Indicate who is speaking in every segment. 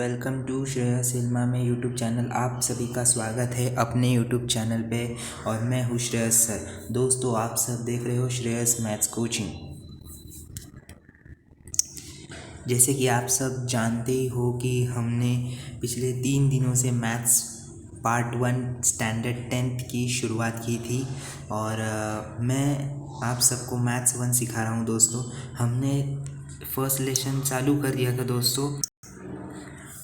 Speaker 1: Welcome to Shreyas सिल्मा में YouTube channel. आप सभी का स्वागत है अपने यूट्यूब चैनल पे और मैं हूँ श्रेयस सर। दोस्तों, आप सब देख रहे हो श्रेयस मैथ्स कोचिंग। जैसे कि आप सब जानते ही हो कि हमने पिछले 3 दिनों से मैथ्स पार्ट 1 स्टैंडर्ड 10th की शुरुआत की थी और मैं आप सबको मैथ्स 1 सिखा रहा हूँ। दोस्तों, हमने फर्स्ट लेसन चालू कर दिया था।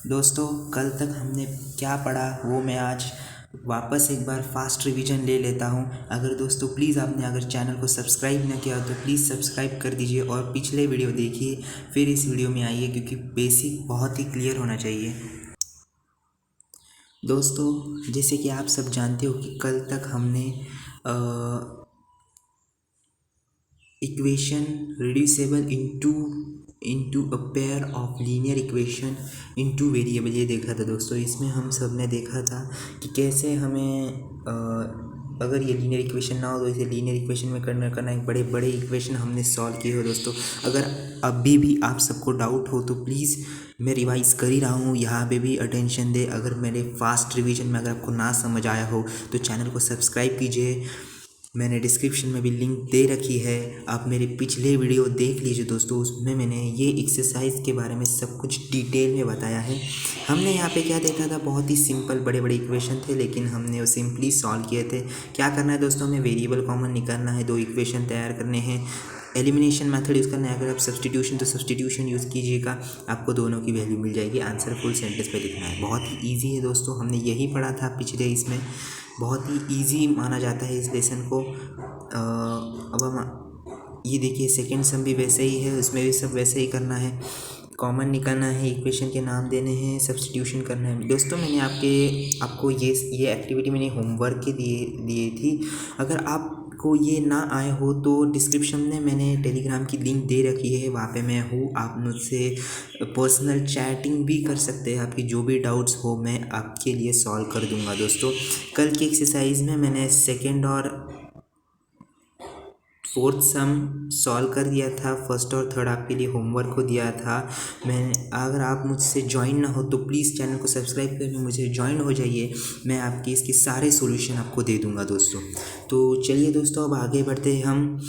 Speaker 1: दोस्तों कल तक हमने क्या पढ़ा वो मैं आज वापस एक बार फास्ट रिवीजन ले लेता हूँ। अगर दोस्तों प्लीज़ आपने अगर चैनल को सब्सक्राइब ना किया तो प्लीज़ सब्सक्राइब कर दीजिए और पिछले वीडियो देखिए, फिर इस वीडियो में आइए क्योंकि बेसिक बहुत ही क्लियर होना चाहिए। दोस्तों, जैसे कि आप सब जानते हो कि कल तक हमने equation reducible into a pair of linear equation into variable ये देखा था। दोस्तों, इसमें हम सब ने देखा था कि कैसे हमें अगर ये लीनियर इक्वेशन ना हो तो इसे लीनियर इक्वेशन में करना एक बड़े बड़े इक्वेशन हमने सॉल्व किए हो। दोस्तों, अगर अभी भी आप सबको डाउट हो तो प्लीज़ मैं रिवाइज़ कर ही रहा हूँ, यहाँ पे भी अटेंशन दे। अगर मेरे फास्ट रिवीजन में अगर आपको ना समझ आया हो तो चैनल को सब्सक्राइब कीजिए। मैंने डिस्क्रिप्शन में भी लिंक दे रखी है, आप मेरे पिछले वीडियो देख लीजिए। दोस्तों, उसमें मैंने ये एक्सरसाइज के बारे में सब कुछ डिटेल में बताया है। हमने यहाँ पे क्या देखा था, बहुत ही सिंपल बड़े बड़े इक्वेशन थे लेकिन हमने वो सिंपली सॉल्व किए थे। क्या करना है दोस्तों, हमें वेरिएबल कॉमन निकालना है, 2 इक्वेशन तैयार करने हैं। एलिमिनेशन मेथड यूज़ करना है। अगर आप सब्सटीट्यूशन तो सब्सटीट्यूशन यूज़ कीजिएगा, आपको दोनों की वैल्यू मिल जाएगी। आंसर फुल सेंटेंस पे लिखना है। बहुत ही ईजी है दोस्तों, हमने यही पढ़ा था पिछले इसमें, बहुत ही ईजी माना जाता है इस लेसन को। अब हम ये देखिए, सेकेंड सम भी वैसे ही है, उसमें भी सब वैसे ही करना है। कॉमन निकालना है, इक्वेशन के नाम देने हैं, सब्सटीट्यूशन करना है। दोस्तों, मैंने आपको ये एक्टिविटी मैंने होमवर्क के दिए थी। अगर आपको ये ना आए हो तो डिस्क्रिप्शन में मैंने टेलीग्राम की लिंक दे रखी है, वहाँ पे मैं हूँ। आप मुझसे पर्सनल चैटिंग भी कर सकते हैं, आपकी जो भी डाउट्स हो मैं आपके लिए सॉल्व कर दूंगा। दोस्तों, कल की एक्सरसाइज में मैंने सेकेंड और फोर्थ सम सॉल्व कर दिया था। फर्स्ट और थर्ड आपके लिए होमवर्क को दिया था। अगर आप मुझसे ज्वाइन ना हो तो प्लीज़ चैनल को सब्सक्राइब करके मुझे ज्वाइन हो जाइए, मैं आपके इसके सारे सॉल्यूशन आपको दे दूंगा। दोस्तों, तो चलिए दोस्तों, अब आगे बढ़ते हैं हम।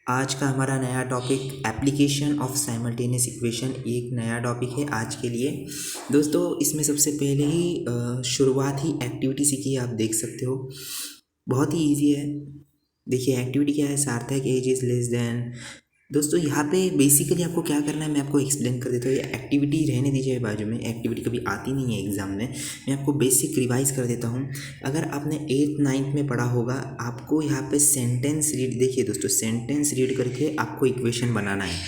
Speaker 1: आज का हमारा नया topic application of simultaneous equation, एक नया टॉपिक है आज के लिए। दोस्तों, इसमें सबसे पहले ही शुरुआत ही एक्टिविटी सीखी है, आप देख सकते हो, बहुत ही ईजी है। देखिए एक्टिविटी क्या है, सार्थक एज इज़ लेस देन। दोस्तों, यहाँ पे बेसिकली आपको क्या करना है मैं आपको एक्सप्लेन कर देता हूँ। ये एक्टिविटी रहने दीजिए बाजू में, एक्टिविटी कभी आती नहीं है एग्जाम में। मैं आपको बेसिक रिवाइज कर देता हूँ। अगर आपने 8th 9th में पढ़ा होगा, आपको यहाँ पे सेंटेंस रीड, देखिए दोस्तों, सेंटेंस रीड करके आपको इक्वेशन बनाना है।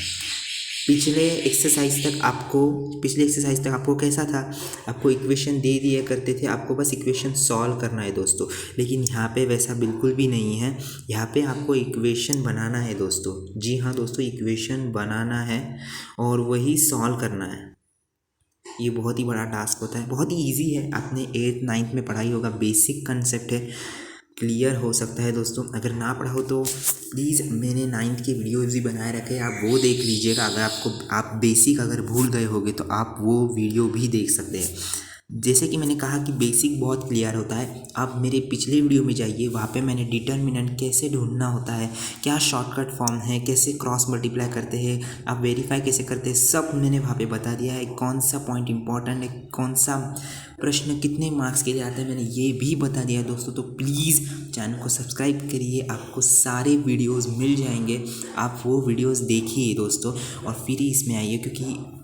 Speaker 1: पिछले एक्सरसाइज तक आपको कैसा था, आपको इक्वेशन दे दिया करते थे, आपको बस इक्वेशन सॉल्व करना है दोस्तों। लेकिन यहाँ पे वैसा बिल्कुल भी नहीं है, यहाँ पे आपको इक्वेशन बनाना है दोस्तों। जी हाँ दोस्तों, इक्वेशन बनाना है और वही सॉल्व करना है। ये बहुत ही बड़ा टास्क होता है, बहुत ही ईजी है। आपने 8th 9th में पढ़ाई होगा, बेसिक कंसेप्ट है, क्लियर हो सकता है। दोस्तों, अगर ना पढ़ा हो तो प्लीज़ मैंने 9th के वीडियोज़ भी बनाए रखे हैं, आप वो देख लीजिएगा। अगर आप बेसिक अगर भूल गए होगे तो आप वो वीडियो भी देख सकते हैं। जैसे कि मैंने कहा कि बेसिक बहुत क्लियर होता है, आप मेरे पिछले वीडियो में जाइए, वहाँ पे मैंने डिटर्मिनेंट कैसे ढूंढना होता है, क्या शॉर्टकट फॉर्म है, कैसे क्रॉस मल्टीप्लाई करते हैं, आप वेरीफाई कैसे करते हैं, सब मैंने वहाँ पे बता दिया है। कौन सा पॉइंट इंपॉर्टेंट है, कौन सा प्रश्न कितने मार्क्स के लिए आता है, मैंने ये भी बता दिया है दोस्तों। तो प्लीज़ चैनल को सब्सक्राइब करिए, आपको सारे वीडियोज़ मिल जाएंगे, आप वो वीडियोज़ देखिए दोस्तों और फिर ही इसमें आइए, क्योंकि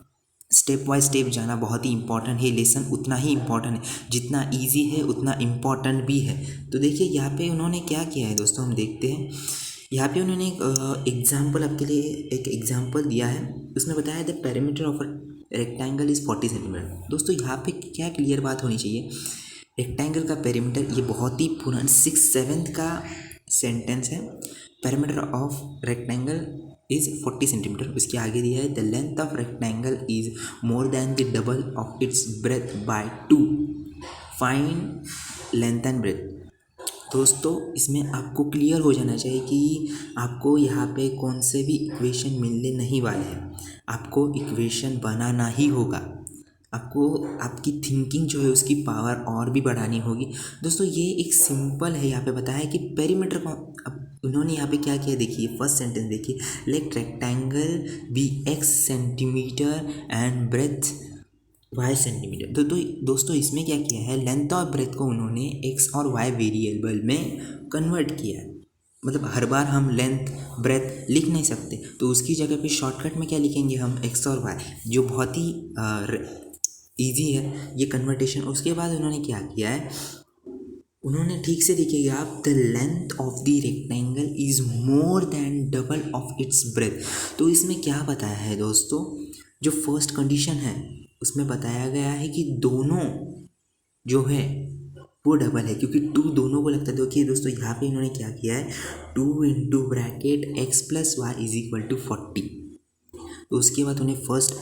Speaker 1: स्टेप बाय स्टेप जाना बहुत ही इंपॉर्टेंट है। लेसन उतना ही इंपॉर्टेंट है, जितना इजी है उतना इम्पॉर्टेंट भी है। तो देखिए यहाँ पे उन्होंने क्या किया है दोस्तों, हम देखते हैं। यहाँ पे उन्होंने एक एग्जाम्पल आपके लिए एक एग्जाम्पल दिया है, उसमें बताया the perimeter of rectangle is 40 centimetre. दोस्तों, यहाँ पे क्या क्लियर बात होनी चाहिए, रेक्टेंगल का पेरीमीटर, ये बहुत ही पुराना 6th 7th का सेंटेंस है। Perimeter of rectangle is 40 centimetre. उसके आगे दिया है the length of rectangle is more than the double of its breadth by 2, find length and breadth. दोस्तों, इसमें आपको क्लियर हो जाना चाहिए कि आपको यहाँ पे कौन से भी इक्वेशन मिलने नहीं वाले हैं, आपको इक्वेशन बनाना ही होगा।
Speaker 2: आपको आपकी थिंकिंग जो है उसकी पावर और भी बढ़ानी होगी। दोस्तों ये एक सिंपल है, यहाँ पे बताया कि पेरीमीटर को अब उन्होंने यहाँ पे क्या किया, देखिए फर्स्ट सेंटेंस देखिए, let rectangle be x centimetre and breadth y centimetre. तो दोस्तों इसमें क्या किया है, लेंथ और ब्रेथ को उन्होंने x और y वेरिएबल में कन्वर्ट किया है। मतलब हर बार हम लेंथ ब्रेथ लिख नहीं सकते, तो उसकी जगह पे शॉर्टकट में क्या लिखेंगे हम, x और y, जो बहुत ही ईजी है ये कन्वर्टेशन। उसके बाद उन्होंने क्या किया है, उन्होंने ठीक से देखिएगा आप, the length of the rectangle is more then double of its breath. तो इसमें क्या बताया है दोस्तों, जो फर्स्ट कंडीशन है उसमें बताया गया है कि दोनों जो है वो डबल है, क्योंकि टू दोनों को लगता है। देखिए दोस्तों यहाँ पे इन्होंने क्या किया है, 2 × (x+y) = 40। तो उसके बाद उन्हें first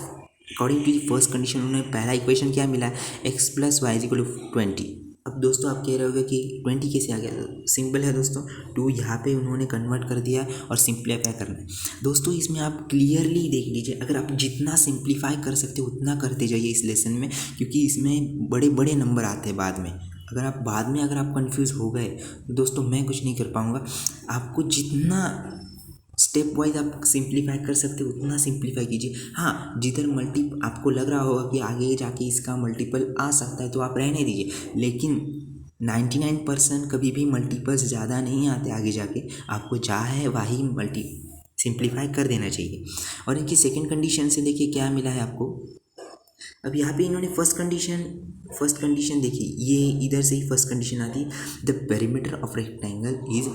Speaker 2: according to first condition उन्हें पहला इक्वेशन क्या मिला, x+y = 20। अब दोस्तों आप कह रहे होगे कि 20 कैसे आ गया, सिंपल है दोस्तों, 2 यहाँ पे उन्होंने कन्वर्ट कर दिया और सिंप्लीफाई करना है। दोस्तों इसमें आप क्लियरली देख लीजिए, अगर आप जितना सिंप्लीफाई कर सकते हो उतना करते जाइए इस लेसन में, क्योंकि इसमें बड़े बड़े नंबर आते हैं बाद में। अगर आप बाद में अगर आप कंफ्यूज हो गए तो दोस्तों मैं कुछ नहीं कर पाऊँगा। आपको जितना स्टेप वाइज आप सिंप्लीफाई कर सकते हो उतना सिंप्लीफाई कीजिए। हाँ, जिधर मल्टी आपको लग रहा होगा कि आगे जाके इसका मल्टीपल आ सकता है तो आप रहने दीजिए, लेकिन 99% कभी भी मल्टीपल्स ज़्यादा नहीं आते आगे जाके। आपको जहाँ है वही मल्टी सिंप्लीफाई कर देना चाहिए। और इनकी सेकेंड कंडीशन से देखिए क्या मिला है आपको। अब यहाँ पे इन्होंने फर्स्ट कंडीशन देखिए, ये इधर से ही फर्स्ट कंडीशन आती है, the perimeter of rectangle is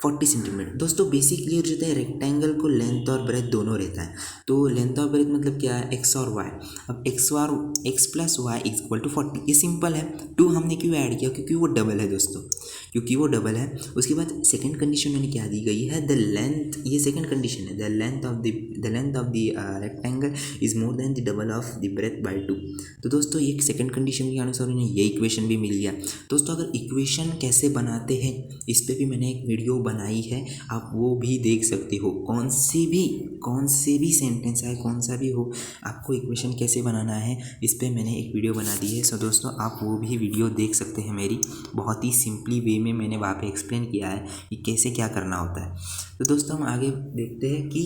Speaker 2: 40 centimetre. दोस्तों बेसिकली हो जाता है, रेक्टेंगल को लेंथ और ब्रेथ दोनों रहता है, तो लेंथ और ब्रेथ मतलब क्या है, एक्स और वाई। अब x+y = 40, ये सिंपल है। 2 हमने क्यों ऐड किया, क्योंकि वो डबल है दोस्तों, क्योंकि वो डबल है। उसके बाद सेकेंड कंडीशन मैंने क्या दी गई है, द लेंथ, ये सेकेंड कंडीशन है, the length of the rectangle is more than the double of the breadth by 2। तो दोस्तों ये सेकेंड कंडीशन के अनुसार उन्हें ये इक्वेशन भी मिल गया। दोस्तों अगर इक्वेशन कैसे बनाते हैं इस पर भी मैंने एक वीडियो बनाई है, आप वो भी देख सकते हो। कौन से भी सेंटेंस है, कौन सा भी हो, आपको इक्वेशन कैसे बनाना है इस पर मैंने एक वीडियो बना दी है। सो दोस्तों आप वो भी वीडियो देख सकते हैं मेरी, बहुत ही सिंपली वे में मैंने वहाँ पे एक्सप्लेन किया है कि कैसे क्या करना होता है। तो दोस्तों हम आगे देखते हैं कि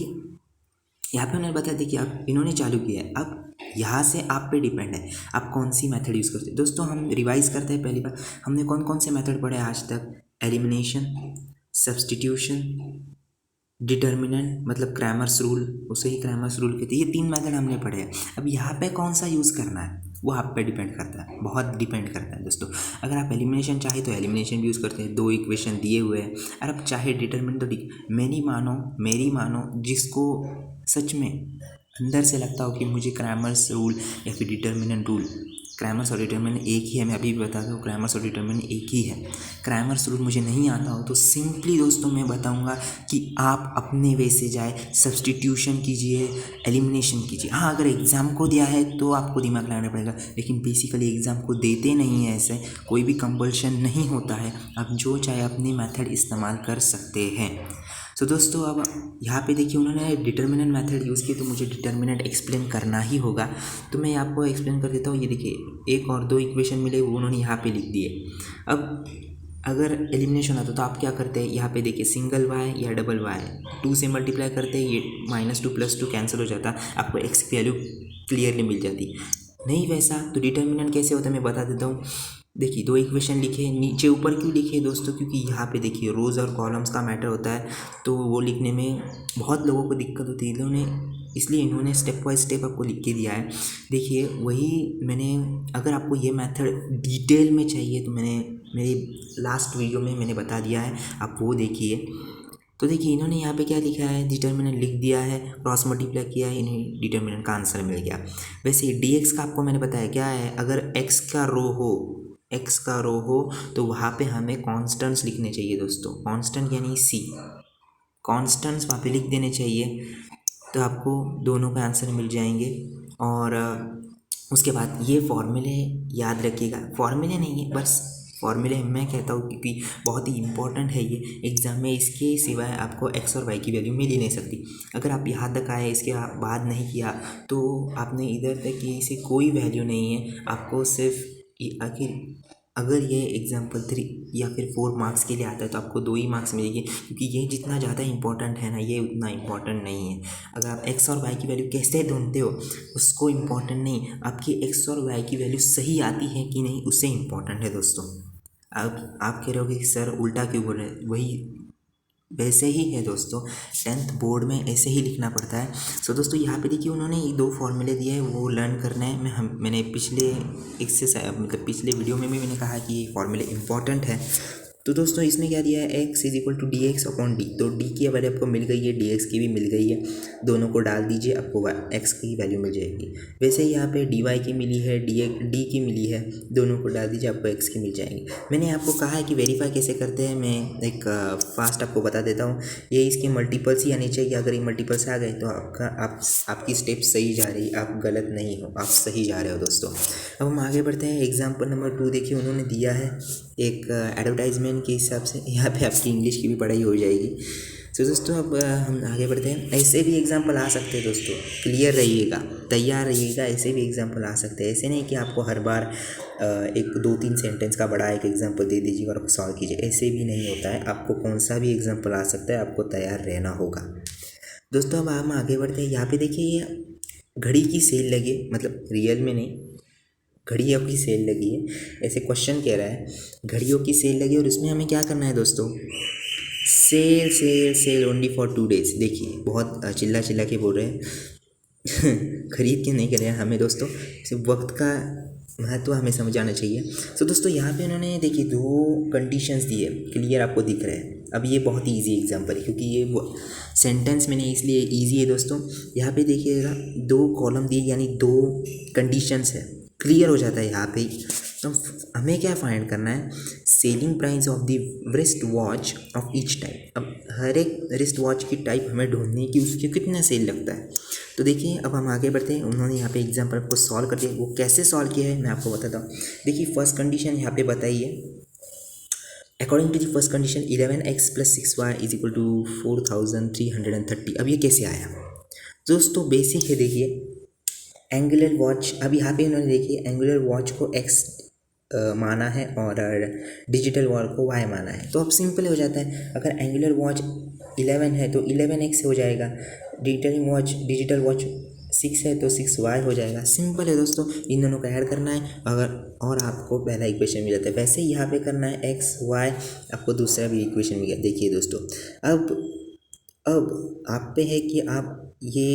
Speaker 2: यहाँ पे उन्होंने बताया, देखिए आप इन्होंने चालू किया है, अब यहाँ से आप पे डिपेंड है आप कौन सी मेथड यूज़ करते हैं। दोस्तों हम रिवाइज करते हैं, पहली बार हमने कौन कौन से मेथड पढ़े आज तक, एलिमिनेशन, सब्स्टिट्यूशन, डिटर्मिनेंट मतलब क्रैमर्स रूल, उसे ही क्रैमर्स रूल कहते हैं। ये 3 मेथड हमने पढ़े हैं। अब यहाँ पे कौन सा यूज़ करना है वो आप पे डिपेंड करता है, बहुत डिपेंड करता है दोस्तों। अगर आप एलिमिनेशन चाहे तो एलिमिनेशन भी यूज़ करते हैं, 2 इक्वेशन दिए हुए हैं। और आप चाहे डिटर्मिनेंट तो ठीक, मेरी मानो जिसको सच में अंदर से लगता हो कि मुझे क्रैमर्स रूल या फिर डिटर्मिनेंट रूल, क्रैमर्स और डिटर्मिनेंट एक ही है, मैं अभी भी बताता हूँ क्रैमर्स और डिटर्मिनेंट एक ही है। क्रैमर्स रूल मुझे नहीं आता हो तो सिंपली दोस्तों मैं बताऊँगा कि आप अपने वे से जाए, सब्स्टिट्यूशन कीजिए, एलिमिनेशन कीजिए। हाँ अगर एग्ज़ाम को दिया है तो आपको दिमाग लगाना पड़ेगा, लेकिन बेसिकली एग्ज़ाम को देते नहीं है, ऐसे कोई भी कंपल्शन नहीं होता है, आप जो चाहे अपनी मेथड इस्तेमाल कर सकते हैं। तो दोस्तों अब यहाँ पे देखिए उन्होंने डिटर्मिनेंट मेथड यूज़ की, तो मुझे डिटर्मिनेंट एक्सप्लेन करना ही होगा, तो मैं आपको एक्सप्लेन कर देता हूँ। ये देखिए 1 और 2 इक्वेशन मिले, वो उन्होंने यहाँ पे लिख दिए। अब अगर एलिमिनेशन आता तो आप क्या करते हैं, यहाँ पे देखिए सिंगल वाई या डबल वाई, 2 से मल्टीप्लाई करते हैं, ये -2 + 2 कैंसिल हो जाता, आपको एक्स की वैल्यू क्लियरली मिल जाती। नहीं वैसा तो डिटर्मिनेंट कैसे होता है मैं बता देता हूँ। देखिए 2 इक्वेशन लिखे, नीचे ऊपर क्यों लिखे दोस्तों, क्योंकि यहाँ पे देखिए रोज़ और कॉलम्स का मैटर होता है, तो वो लिखने में बहुत लोगों को दिक्कत होती है, इन्होंने इसलिए इन्होंने स्टेप बाय स्टेप आपको लिख के दिया है। देखिए वही मैंने, अगर आपको ये मेथड डिटेल में चाहिए तो मैंने मेरी लास्ट वीडियो में मैंने बता दिया है, आप वो देखिए। तो देखिए इन्होंने यहाँ पे क्या लिखा है, डिटर्मिनेंट लिख दिया है, क्रॉस मल्टीप्लाई किया है, इन्हें डिटर्मिनेंट का आंसर मिल गया। वैसे dx का आपको मैंने बताया क्या है, अगर x का रो हो तो वहाँ पे हमें कॉन्स्टेंट्स लिखने चाहिए दोस्तों, कांस्टेंट यानी c, कॉन्स्टेंट्स वहाँ पे लिख देने चाहिए, तो आपको दोनों का आंसर मिल जाएंगे। और उसके बाद ये फॉर्मूले याद रखिएगा, फॉर्मूले नहीं है बस फॉर्मूले मैं कहता हूँ क्योंकि बहुत ही इंपॉर्टेंट है ये एग्ज़ाम में, इसके सिवाय आपको एक्स और वाई की वैल्यू मिल ही नहीं सकती। अगर आप यहाँ तक आए इसके बाद नहीं किया तो आपने इधर तक की इसे कोई वैल्यू नहीं है। आपको सिर्फ आखिर अगर ये एग्जाम्पल 3 या फिर 4 मार्क्स के लिए आता है तो आपको 2 ही मार्क्स मिलेंगे, क्योंकि ये जितना ज़्यादा इंपॉर्टेंट है ना ये उतना इंपॉर्टेंट नहीं है। अगर आप एक्स और वाई की वैल्यू कैसे ढूंढते हो उसको इम्पॉर्टेंट नहीं, आपकी एक्स और वाई की वैल्यू सही आती है कि नहीं उससे इम्पॉर्टेंट है दोस्तों। आप कह रहे हो कि सर उल्टा क्यों बोल रहे हैं, वही वैसे ही है दोस्तों, 10th बोर्ड में ऐसे ही लिखना पड़ता है। सो दोस्तों यहाँ पे देखिए उन्होंने 2 फॉर्मूले दिए हैं, वो लर्न करना है। मैंने पिछले एक्सरसाइज मतलब पिछले वीडियो में भी मैंने कहा कि ये फॉर्मूले इंपॉर्टेंट है। तो दोस्तों इसमें क्या दिया है, x is equal to d x upon d. तो d की वैल्यू आपको मिल गई है, डी एक्स की भी मिल गई है, दोनों को डाल दीजिए आपको x की वैल्यू मिल जाएगी। वैसे ही यहाँ पे डी वाई की मिली है, डी की मिली है, दोनों को डाल दीजिए आपको x की मिल जाएगी। मैंने आपको कहा है कि वेरीफाई कैसे करते हैं, मैं एक फास्ट आपको बता देता हूँ। ये इसके मल्टीपल्स ही आने चाहिए, अगर ये मल्टीपल्स आ गए तो आपकी स्टेप सही जा रही, आप गलत नहीं हो, आप सही जा रहे हो दोस्तों। अब हम आगे बढ़ते हैं। एग्जाम्पल नंबर 2 देखिए उन्होंने दिया है एक एडवर्टाइजमेंट के हिसाब से, यहाँ पे आपकी इंग्लिश की भी पढ़ाई हो जाएगी। तो दोस्तों अब हम आगे बढ़ते हैं। ऐसे भी एग्जाम्पल आ सकते हैं दोस्तों, क्लियर रहिएगा, तैयार रहिएगा, ऐसे भी एग्जाम्पल आ सकते हैं। ऐसे नहीं कि आपको हर बार एक 2-3 सेंटेंस का बड़ा एक एग्जाम्पल दे दीजिए और सॉल्व कीजिए, ऐसे भी नहीं होता है। आपको कौन सा भी एग्जाम्पल आ सकता है, आपको तैयार रहना होगा दोस्तों। अब हम आगे बढ़ते हैं। यहाँ पे देखिए घड़ी की सेल लगी, मतलब रियल में नहीं, घड़ियों की सेल लगी है, ऐसे क्वेश्चन कह रहा है घड़ियों की सेल लगी और इसमें हमें क्या करना है दोस्तों, sale sale sale only for 2 days। देखिए बहुत चिल्ला चिल्ला के बोल रहे हैं खरीद के नहीं कर रहे हैं हमें दोस्तों, सिर्फ वक्त का महत्व हमें समझ आना चाहिए। तो दोस्तों यहाँ पे उन्होंने देखिए 2 कंडीशंस दी है, क्लियर आपको दिख रहा है। अब ये बहुत ही ईजी एग्जाम्पल है क्योंकि ये सेंटेंस में नहीं इसलिए ईजी है दोस्तों। यहाँ पे देखिएगा 2 कॉलम दिए यानी 2 कंडीशंस है, क्लियर हो जाता है यहाँ पे। तो हमें क्या फाइंड करना है, selling price of the wrist watch of each type. अब हर एक रिस्ट वॉच की टाइप हमें ढूंढनी है कि उसके कितना सेल लगता है। तो देखिए अब हम आगे बढ़ते हैं। उन्होंने यहाँ पे एग्जाम्पल को सॉल्व कर दिया, वो कैसे सॉल्व किया है मैं आपको बताता हूँ। देखिए फर्स्ट कंडीशन यहाँ पे बताइए, according to the first condition 11x + 6y is equal to 4330। अब ये कैसे आया दोस्तों, बेसिक है। देखिए एंगुलर वॉच, अब यहाँ पे उन्होंने देखिए एंगुलर वॉच को x माना है और डिजिटल वॉच को y माना है, तो अब सिंपल हो जाता है। अगर एंगुलर वॉच 11 है तो 11x हो जाएगा, डिजिटल वॉच 6 है तो 6y हो जाएगा। सिंपल है दोस्तों, इन दोनों को ऐड करना है अगर, और आपको पहला इक्वेशन मिल जाता है। वैसे ही यहाँ पे करना है x y, आपको दूसरा भी इक्वेशन मिल गया। देखिए दोस्तों अब आप पे है कि आप ये,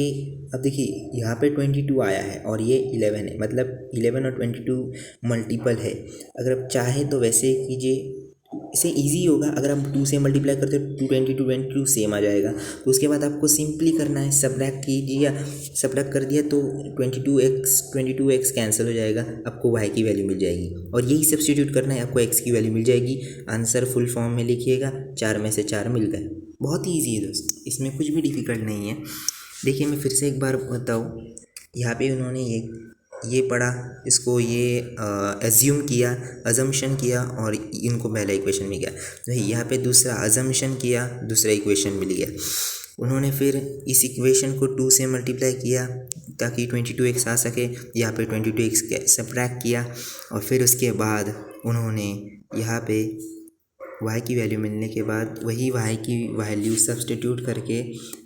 Speaker 2: अब देखिए यहाँ पे 22 आया है और ये 11 है, मतलब 11 और 22 मल्टीपल है। अगर आप चाहे तो वैसे कीजिए, इसे इजी होगा। अगर आप 2 से मल्टीप्लाई करते हो 22 सेम आ जाएगा। तो उसके बाद आपको सिंपली करना है, सब्ट्रैक्ट कीजिए, सब्ट्रैक्ट कर दिया तो 22x कैंसिल हो जाएगा, आपको y की वैल्यू मिल जाएगी और यही सब्स्टिट्यूट करना है, आपको x की वैल्यू मिल जाएगी। आंसर फुल फॉर्म में लिखिएगा, 4 में से 4 मिल गए। बहुत ही ईजी है दोस्तों, इसमें कुछ भी डिफ़िकल्ट नहीं है। देखिए मैं फिर से एक बार बताऊँ, यहाँ पे उन्होंने ये पढ़ा, इसको ये एज्यूम किया, अजम्पशन किया और इनको पहला इक्वेशन मिल गया। तो यहाँ पे दूसरा अजम्पशन किया, दूसरा इक्वेशन मिल गया। उन्होंने फिर इस इक्वेशन को 2 से मल्टीप्लाई किया ताकि 22x आ सके, यहाँ पे 22x सब्ट्रैक्ट किया और फिर उसके बाद उन्होंने यहाँ पे y की वैल्यू मिलने के बाद वही y की वैल्यू सब्स्टिट्यूट करके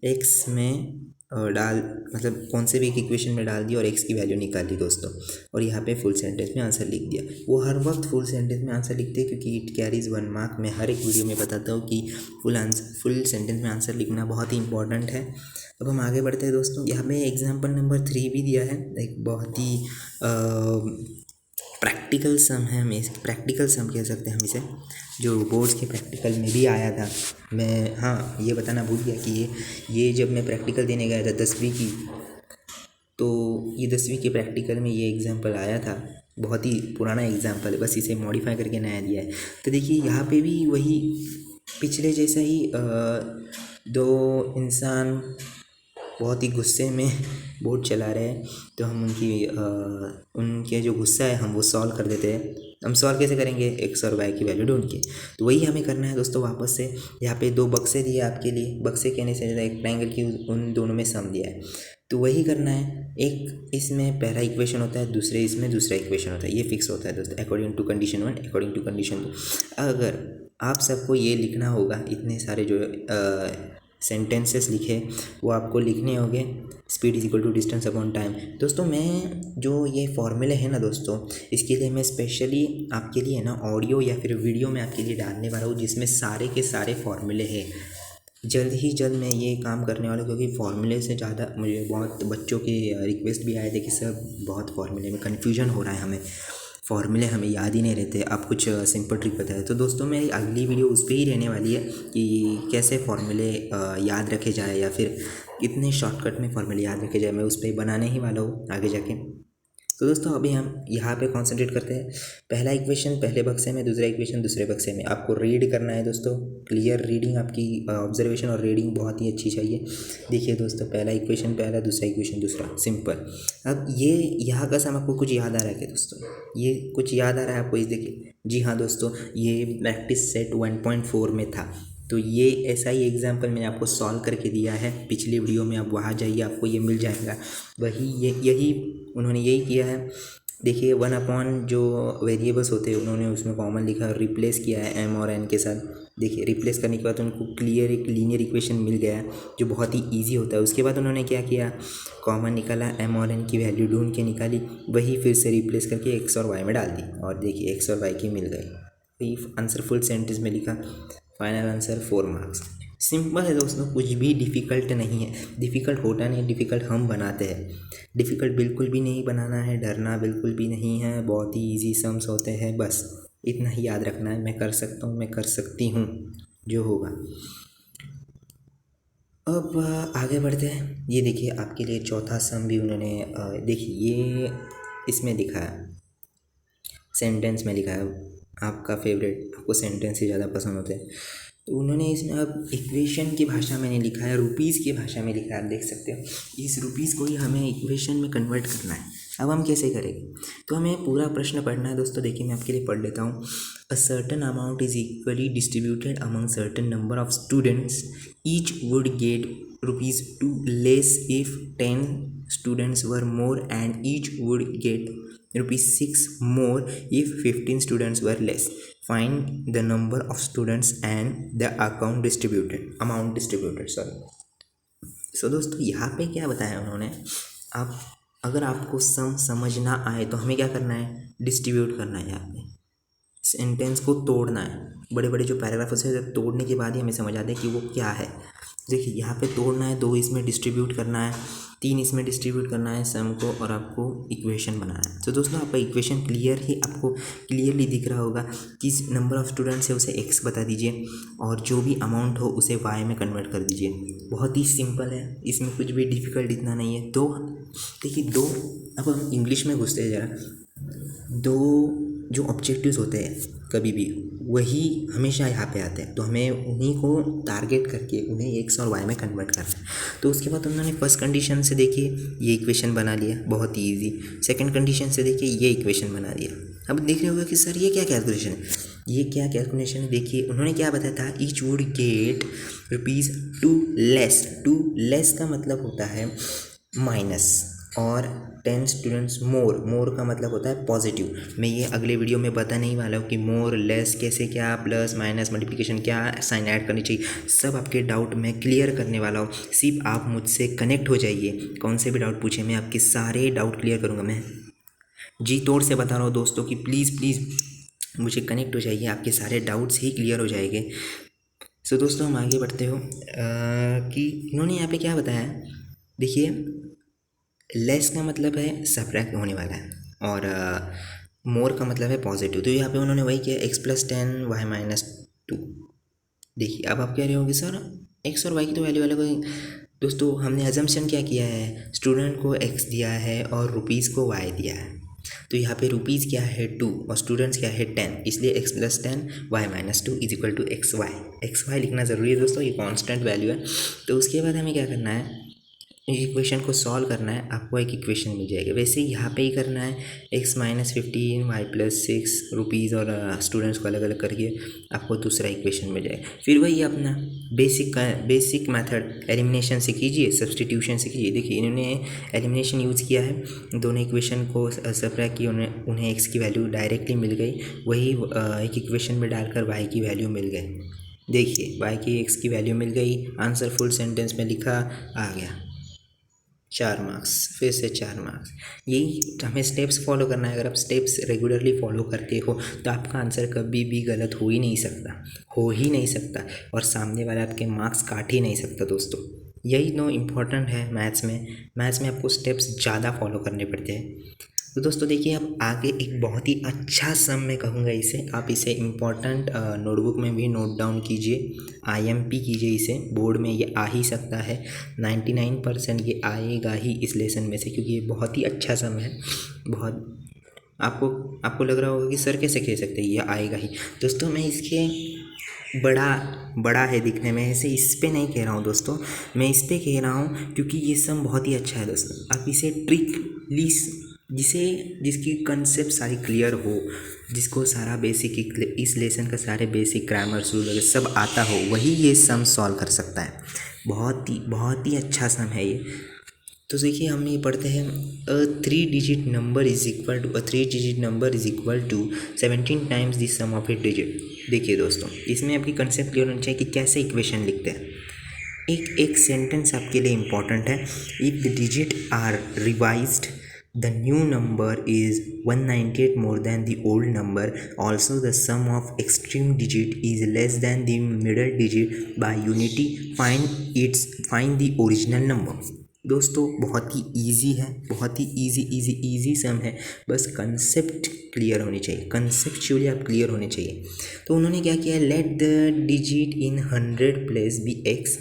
Speaker 2: x में डाल, मतलब कौन से भी एक इक्वेशन में डाल दी और x की वैल्यू निकाल ली दोस्तों, और यहाँ पे फुल सेंटेंस में आंसर लिख दिया। वो हर वक्त फुल सेंटेंस में आंसर लिखते हैं क्योंकि इट कैरीज 1 मार्क। मैं हर एक वीडियो में बताता हूँ कि फुल सेंटेंस में आंसर लिखना बहुत ही इंपॉर्टेंट है। अब हम आगे बढ़ते हैं दोस्तों। यहाँ पे एग्जाम्पल नंबर 3 भी दिया है, एक बहुत ही प्रैक्टिकल सम है, हमें प्रैक्टिकल सम कह सकते हैं हम इसे, जो बोर्ड्स के प्रैक्टिकल में भी आया था। मैं हाँ ये बताना भूल गया कि ये जब मैं प्रैक्टिकल देने गया था 10वीं की, तो ये 10वीं के प्रैक्टिकल में ये एग्जाम्पल आया था। बहुत ही पुराना एग्जाम्पल है, बस इसे मॉडिफाई करके नया दिया है। तो देखिए यहाँ पे भी वही पिछले जैसा ही 2 इंसान बहुत ही गुस्से में बोर्ड चला रहे हैं, तो हम उनके जो गुस्सा है हम वो सॉल्व कर देते हैं।
Speaker 1: हम सॉल्व कैसे करेंगे, एक्स और वाई की वैल्यू ढूंढ के। तो वही हमें करना है दोस्तों। वापस से यहाँ पे दो बक्से दिए आपके लिए, बक्से कहने से ज़्यादा एक ट्रायंगल की उन दोनों में सम दिया है, तो वही करना है। एक इसमें पहला इक्वेशन होता है, दूसरे इसमें दूसरा इक्वेशन होता है, ये फिक्स होता है दोस्तों, according to condition 1, according to condition 2। अगर आप सबको ये लिखना होगा, इतने सारे जो सेंटेंसेस लिखे वो आपको लिखने होंगे। Speed is equal to distance upon time. दोस्तों मैं जो ये फॉर्मूले हैं ना दोस्तों, इसके लिए मैं स्पेशली आपके लिए ना ऑडियो या फिर वीडियो में आपके लिए डालने वाला हूँ, जिसमें सारे के सारे फॉर्मूले हैं। जल्द ही जल्द मैं ये काम करने वाला हूँ, क्योंकि फॉर्मूले से ज़्यादा मुझे बहुत बच्चों के रिक्वेस्ट भी आए थे कि सर बहुत फॉर्मूले में कन्फ्यूजन हो रहा है, हमें फॉर्मूले हमें याद ही नहीं रहते, आप कुछ सिंपल ट्रिक बताएं। तो दोस्तों मेरी अगली वीडियो उस पर ही रहने वाली है कि कैसे फॉर्मूले याद रखे जाए, या फिर कितने शॉर्टकट में फॉर्मूले याद रखे जाए, मैं उस पर बनाने ही वाला हूँ आगे जाके। तो दोस्तों अभी हम यहाँ पे कंसंट्रेट करते हैं। पहला इक्वेशन पहले बक्से में, दूसरा इक्वेशन दूसरे बक्से में। आपको रीड करना है दोस्तों, क्लियर रीडिंग, आपकी ऑब्जर्वेशन और रीडिंग बहुत ही अच्छी चाहिए। देखिए दोस्तों, पहला इक्वेशन पहला, दूसरा इक्वेशन दूसरा, सिंपल। अब ये यहाँ का सम आपको कुछ याद आ रहा है क्या दोस्तों, ये कुछ याद आ रहा है आपको? इस देखिए, जी हाँ दोस्तों, ये प्रैक्टिस सेट 1.4 में था। तो ये ऐसा ही एग्जाम्पल मैंने आपको सॉल्व करके दिया है पिछली वीडियो में, आप वहाँ जाइए, आपको ये मिल जाएगा। वही यही उन्होंने यही किया है। देखिए 1 जो वेरिएबल्स होते हैं उन्होंने उसमें कॉमन लिखा और रिप्लेस किया है एम और एन के साथ। देखिए रिप्लेस करने के बाद उनको क्लियर एक लीनियर इक्वेशन मिल गया है, जो बहुत ही ईजी होता है। उसके बाद उन्होंने क्या किया, कॉमन निकाला, एम और एन की वैल्यू ढूंढ के निकाली, वही फिर से रिप्लेस करके एक्स और वाई में डाल दी, और देखिए एक्स और वाई की मिल गई। वही आंसर फुल सेंटेंस में लिखा, फाइनल आंसर 4 मार्क्स। सिंपल है दोस्तों, कुछ भी डिफ़िकल्ट नहीं है। डिफ़िकल्ट होता नहीं, डिफ़िकल्ट हम बनाते हैं। डिफ़िकल्ट बिल्कुल भी नहीं बनाना है, डरना बिल्कुल भी नहीं है, बहुत ही इजी सम्स होते हैं, बस इतना ही याद रखना है। मैं कर सकता हूँ, मैं कर सकती हूँ, जो होगा। अब आगे बढ़ते हैं। ये देखिए आपके लिए चौथा सम भी उन्होंने देखिए ये इसमें लिखा है, सेंटेंस में लिखा है। आपका फेवरेट, आपको सेंटेंस ही ज़्यादा पसंद होते हैं, तो उन्होंने इसमें अब इक्वेशन की भाषा में नहीं लिखा है, रुपीज़ की भाषा में लिखा है। आप देख सकते हो, इस रुपीज़ को ही हमें इक्वेशन में कन्वर्ट करना है। अब हम कैसे करेंगे, तो हमें पूरा प्रश्न पढ़ना है दोस्तों। देखिए मैं आपके लिए पढ़ लेता हूँ। A certain amount is equally distributed among certain number of students, each would get ₹2 less if 10 students were more, and each would get ₹6 more if 15 students were less. Find the number of students and the amount distributed, sorry. सो दोस्तों यहाँ पे क्या बताया उन्होंने, आप अगर आपको सम समझ ना आए तो हमें क्या करना है, डिस्ट्रीब्यूट करना है। यहाँ पे सेंटेंस को तोड़ना है, बड़े बड़े जो पैराग्राफ है तोड़ने के बाद ही हमें समझ आता है कि वो क्या है। देखिए यहाँ पे तोड़ना है, 2 इसमें डिस्ट्रीब्यूट करना है, 3 इसमें डिस्ट्रीब्यूट करना है सम को, और आपको इक्वेशन बनाना है। तो दोस्तों आपका इक्वेशन आपको क्लियरली दिख रहा होगा। किस नंबर ऑफ़ स्टूडेंट्स है उसे एक्स बता दीजिए, और जो भी अमाउंट हो उसे वाई में कन्वर्ट कर दीजिए। बहुत ही सिंपल है, इसमें कुछ भी डिफ़िकल्ट इतना नहीं है। देखिए अब हम इंग्लिश में घुसते हैं ज़रा। 2 जो ऑब्जेक्टिव्स होते हैं कभी भी, वही हमेशा यहाँ पे आते हैं, तो हमें उन्हीं को टारगेट करके उन्हें एक्स और वाई में कन्वर्ट करना है। तो उसके बाद उन्होंने फर्स्ट कंडीशन से देखिए ये इक्वेशन बना लिया, बहुत ही ईजी। सेकंड कंडीशन से देखिए ये इक्वेशन बना दिया। अब देख रहे होगा कि सर ये क्या कैलकुलेशन है, ये क्या कैलकुलेशन है। देखिए उन्होंने क्या बताया था, each would get ₹2 less. 2 less का मतलब होता है माइनस, और 10 स्टूडेंट्स मोर का मतलब होता है पॉजिटिव। मैं ये अगले वीडियो में बता नहीं वाला हूँ कि मोर लेस कैसे, क्या प्लस माइनस मल्टीप्लिकेशन क्या साइन ऐड करनी चाहिए, सब आपके डाउट मैं क्लियर करने वाला हूँ। सिर्फ आप मुझसे कनेक्ट हो जाइए, कौन से भी डाउट पूछे, मैं आपके सारे डाउट क्लियर करूँगा। मैं जी तोड़ से बता रहा हूँ दोस्तों कि प्लीज़ मुझे कनेक्ट हो जाइए, आपके सारे डाउट्स ही क्लियर हो जाएंगे। सो दोस्तों हम आगे बढ़ते हो कि इन्होंने यहाँ पे क्या बताया। देखिए लेस का मतलब है सब्ट्रैक्ट होने वाला है, और मोर का मतलब है पॉजिटिव। तो यहाँ पे उन्होंने वही किया, x+10 y-2। देखिए अब आप कह रहे होंगे सर एक्स और वाई की तो वैल्यू अलग होगी। दोस्तों हमने अजम्पशन क्या किया है, स्टूडेंट को x दिया है और रुपीज़ को y दिया है। तो यहाँ पे रुपीज़ क्या है 2 और स्टूडेंट्स क्या है 10, इसलिए x+10 y-2 = xy। xy लिखना ज़रूरी है दोस्तों, ये कांस्टेंट वैल्यू है। तो उसके बाद हमें क्या करना है, इक्वेशन को सॉल्व करना है, आपको एक इक्वेशन मिल जाएगी। वैसे ही यहाँ पे ही करना है, x-15 y+6 रुपीज़ और स्टूडेंट्स को अलग अलग करके आपको दूसरा इक्वेशन मिल जाएगा। फिर वही अपना बेसिक मेथड एलिमिनेशन से कीजिए, सब्सटीट्यूशन से कीजिए। देखिए इन्होंने एलिमिनेशन यूज़ किया है, दोनों इक्वेशन को सबट्रैक्ट किया, उन्हें x की वैल्यू डायरेक्टली मिल गई, वही एक इक्वेशन में डालकर y की वैल्यू मिल गई। देखिए y की x की वैल्यू मिल गई, आंसर फुल सेंटेंस में लिखा आ गया, 4 मार्क्स, फिर से 4 मार्क्स। यही हमें स्टेप्स फॉलो करना है। अगर आप स्टेप्स रेगुलरली फॉलो करते हो तो आपका आंसर कभी भी गलत हो ही नहीं सकता, और सामने वाला आपके मार्क्स काट ही नहीं सकता दोस्तों। यही नो इम्पोर्टेंट है मैथ्स में आपको स्टेप्स ज़्यादा फॉलो करने पड़ते हैं। तो दोस्तों देखिए, अब आगे एक बहुत ही अच्छा सम मैं कहूँगा इसे, आप इसे इम्पॉर्टेंट नोटबुक में भी नोट डाउन कीजिए, IMP कीजिए इसे, बोर्ड में ये आ ही सकता है, 99% ये आएगा ही इस लेसन में से, क्योंकि ये बहुत ही अच्छा सम है। बहुत आपको लग रहा होगा कि सर कैसे कह सकते हैं, ये आएगा ही। दोस्तों मैं इसके बड़ा है दिखने में, ऐसे इस पे नहीं कह रहा हूँ दोस्तों, मैं इस पे कह रहा हूँ क्योंकि ये सम बहुत ही अच्छा है दोस्तों। आप इसे ट्रिकली, जिसकी कंसेप्ट सारी क्लियर हो, जिसको सारा बेसिक इस लेसन का सारे बेसिक ग्रामर रूल वगैरह सब आता हो, वही ये सम सॉल्व कर सकता है। बहुत ही अच्छा सम है ये। तो देखिए हम ये पढ़ते हैं, a 3-digit number is equal to 17 times the sum of its digit। देखिए दोस्तों, इसमें आपकी कंसेप्ट क्लियर होना चाहिए कि कैसे इक्वेशन लिखते हैं। एक सेंटेंस आपके लिए इम्पॉर्टेंट है, if the digit are revised the new number is 198 more than the old number, also the sum of extreme digit is less than the middle digit, by unity find the original number। दोस्तों बहुत ही easy है, बहुत ही easy सम है, बस concept clear होनी चाहिए, conceptually आप clear होने चाहिए। तो उन्होंने क्या किया, let the digit in 100 place be x,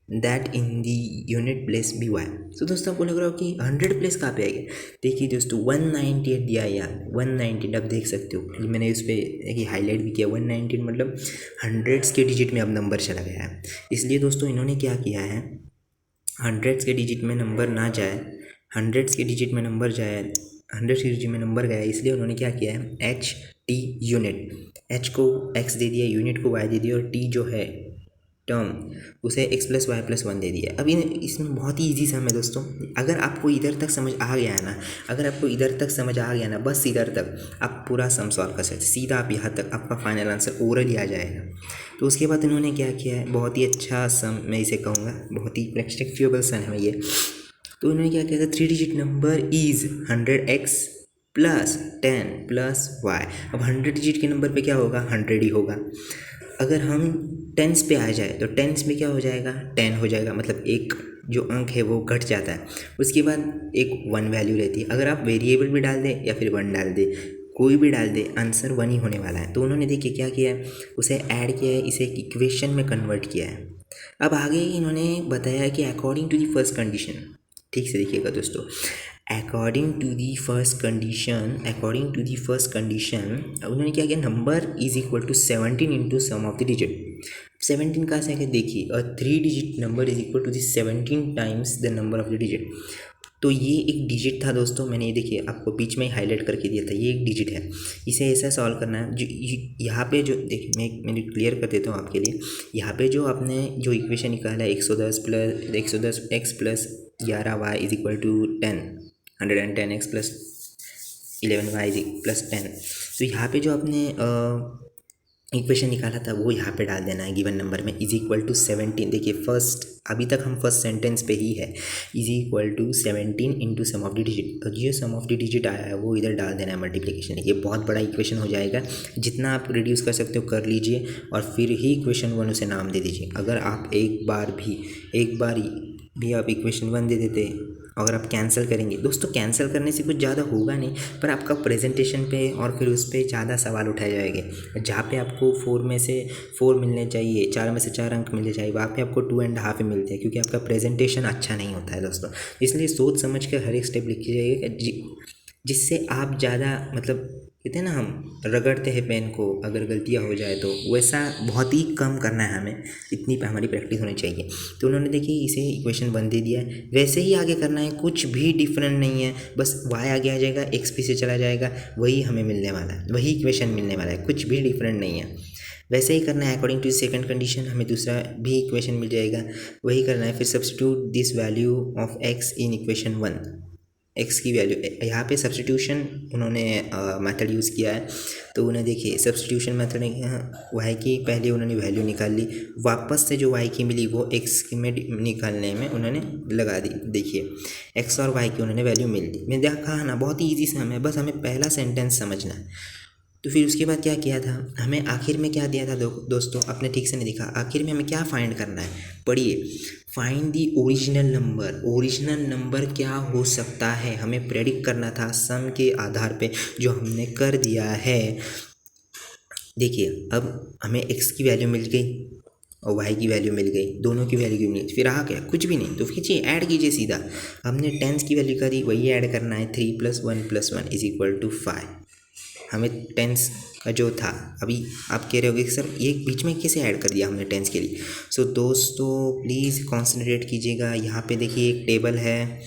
Speaker 1: that in the unit place be y. तो दोस्तों आपको लग रहा हो कि 100 प्लेस कहाँ पे आएगा, देखिए दोस्तों 198 दिया है यार, 198 आप देख सकते हो, मैंने उस पर हाईलाइट भी किया, 198 मतलब हंड्रेड्स के डिजिट में अब नंबर चला गया है। इसलिए दोस्तों इन्होंने क्या किया है, हंड्रेड्स के डिजिट में नंबर ना जाए, हंड्रेड्स के डिजिट में नंबर जाए, 100 के डिजिट में नंबर गया, इसलिए उन्होंने क्या किया है, HT यूनिट, H को X दे दिया, यूनिट को Y दे दिया, और T जो है टर्म उसे x+y+1 दे दिया। अब इसमें बहुत ही ईजी सम है दोस्तों। अगर आपको इधर तक समझ आ गया ना, बस इधर तक आप पूरा सम सॉल्व कर सकते, सीधा आप यहाँ तक आपका फाइनल आंसर ओरल ही आ जाएगा। तो उसके बाद इन्होंने क्या किया है, बहुत ही अच्छा सम मैं इसे कहूँगा, बहुत ही प्रैक्टिकल सम है ये। तो उन्होंने क्या किया था, 3 digit number is 100x + 10 + y। अब 100 डिजिट के नंबर पे क्या होगा, 100 ही होगा। अगर हम टेंस पे आ जाए तो टेंस में क्या हो जाएगा, 10 हो जाएगा, मतलब एक जो अंक है वो घट जाता है। उसके बाद एक 1 वैल्यू रहती है, अगर आप वेरिएबल भी डाल दें या फिर 1 डाल दें, कोई भी डाल दे, आंसर 1 ही होने वाला है। तो उन्होंने देखिए क्या किया है, उसे ऐड किया है, इसे एक इक्वेशन में कन्वर्ट किया है। अब आगे इन्होंने बताया कि according to the first condition, ठीक से देखिएगा दोस्तों, according to the first condition उन्होंने क्या किया, number is equal to 17 into sum of the digit. 17 कहाँ से आके देखिए, 3 digit number is equal to the 17 times the number of the digit. तो ये एक डिजिट था दोस्तों, मैंने ये देखिए आपको बीच में हाईलाइट करके दिया था, ये एक डिजिट है, इसे ऐसा सॉल्व करना है। जो यहाँ पे जो देखिए मैं क्लियर कर देता हूँ आपके लिए, यहाँ पे जो आपने जो इक्वेशन निकाला है 110 x + 11y is equal to 10, 110x + 11y + 10। तो यहाँ पे जो आपने इक्वेशन निकाला था वो यहाँ पे डाल देना है गिवन नंबर में, इज इक्वल टू 17। देखिए अभी तक हम फर्स्ट सेंटेंस पे ही है, is equal to 17 into sum of the digit. ये सम ऑफ द डिजिट आया है वो इधर डाल देना है मल्टीप्लिकेशन। ये बहुत बड़ा इक्वेशन हो जाएगा, जितना आप रिड्यूस कर सकते हो कर लीजिए, और फिर ही इक्वेशन 1 उसे नाम दे दीजिए। अगर आप एक बार भी आप इक्वेशन 1 दे देते, अगर आप कैंसिल करेंगे दोस्तों, कैंसिल करने से कुछ ज़्यादा होगा नहीं, पर आपका प्रेजेंटेशन पे और फिर उस पर ज़्यादा सवाल उठाए जाएंगे। जहाँ पे आपको 4 में से 4 मिलने चाहिए, 4 में से 4 अंक मिलने चाहिए, वहाँ पे आपको 2.5 मिलते हैं, क्योंकि आपका प्रेजेंटेशन अच्छा नहीं होता है दोस्तों। इसलिए सोच समझ कर हर एक स्टेप लिखी जाइए, जिससे आप ज़्यादा मतलब कहते हैं ना हम रगड़ते हैं पेन को अगर गलतियाँ हो जाए तो, वैसा बहुत ही कम करना है हमें, इतनी पे हमारी प्रैक्टिस होनी चाहिए। तो उन्होंने देखिए इसे इक्वेशन 1 दे दिया है, वैसे ही आगे करना है, कुछ भी डिफरेंट नहीं है, बस y आगे आ जाएगा, x पीछे चला जाएगा, वही हमें मिलने वाला है, वही इक्वेशन मिलने वाला है, कुछ भी डिफरेंट नहीं है। वैसे ही करना है अकॉर्डिंग टू सेकंड कंडीशन, हमें दूसरा भी इक्वेशन मिल जाएगा, वही करना है। फिर substitute this value of x in equation 1, x की वैल्यू, यहाँ पे सब्स्टिट्यूशन उन्होंने मेथड यूज़ किया है। तो उन्हें देखिए सब्स्टिट्यूशन मेथड वाई की पहले उन्होंने वैल्यू निकाल ली, वापस से जो वाई की मिली वो एक्स में निकालने में उन्होंने लगा दी। देखिए एक्स और वाई की उन्होंने वैल्यू मिल ली। मैं देखा ना, बहुत ही ईजी सम है, बस हमें पहला सेंटेंस समझना है। तो फिर उसके बाद क्या किया था, हमें आखिर में क्या दिया था दोस्तों, आपने ठीक से नहीं देखा, आखिर में हमें क्या फाइंड करना है, पढ़िए, find the original number. Original number क्या हो सकता है हमें प्रेडिक्ट करना था सम के आधार पे, जो हमने कर दिया है। देखिए अब हमें x की वैल्यू मिल गई और y की वैल्यू मिल गई, दोनों की वैल्यू मिल गई, फिर रहा क्या, कुछ भी नहीं। तो खींचिए, ऐड कीजिए सीधा, हमने टेंस की वैल्यू करी, वही ऐड करना है, 3 + 1 + 1 = 5। हमें टेंस का जो था, अभी आप कह रहे होगे कि सर ये बीच में कैसे ऐड कर दिया हमने टेंस के लिए। सो दोस्तों प्लीज़ कॉन्सेंट्रेट कीजिएगा। यहाँ पे देखिए एक टेबल है,